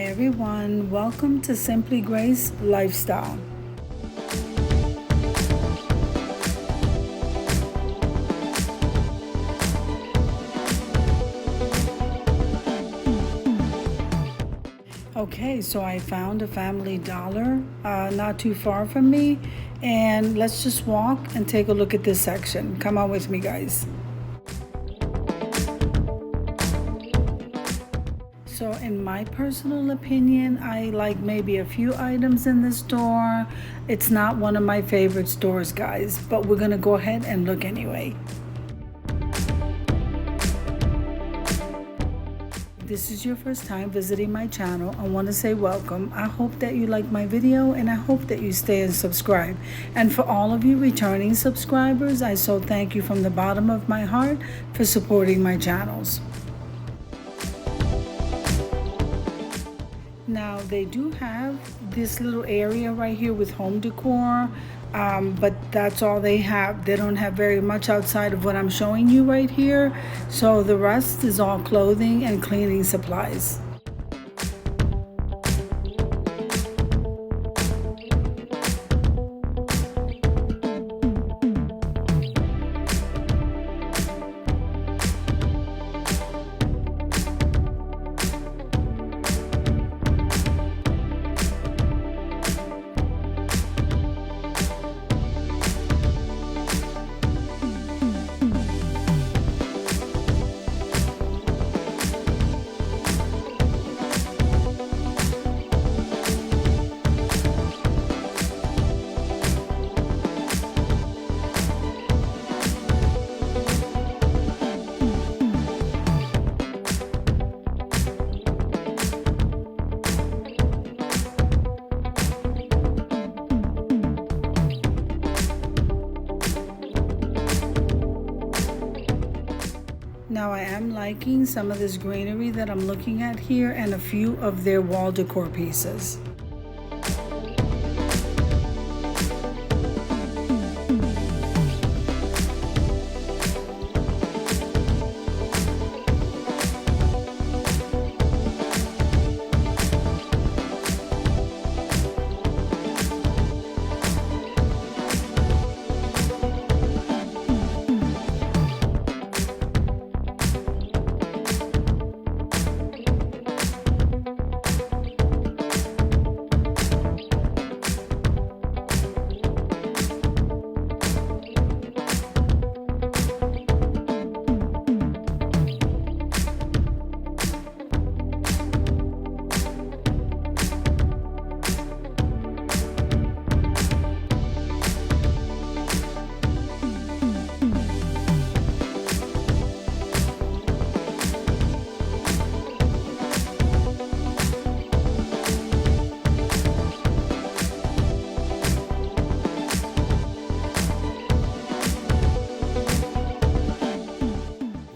everyone, welcome to Simply Grace Lifestyle. Okay, so I found a Family Dollar not too far from me, and let's just walk and take a look at this section. Come on with me, guys. So in my personal opinion, I like maybe a few items in this store. It's not one of my favorite stores, guys, but we're gonna go ahead and look anyway. If this is your first time visiting my channel, I want to say welcome. I hope that you like my video and I hope that you stay and subscribe. And for all of you returning subscribers, I so thank you from the bottom of my heart for supporting my channels. Now they do have this little area right here with home decor, but that's all they have. They don't have very much outside of what I'm showing you right here. So the rest is all clothing and cleaning supplies. Now I am liking some of this greenery that I'm looking at here and a few of their wall decor pieces.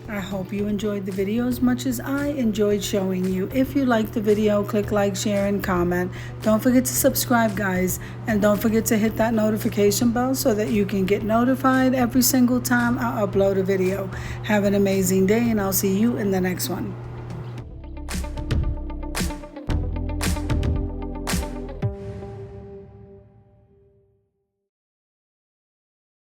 I hope you enjoyed the video as much as I enjoyed showing you. If you liked the video, click like, share, and comment. Don't forget to subscribe, guys, and don't forget to hit that notification bell so that you can get notified every single time I upload a video. Have an amazing day, and I'll see you in the next one.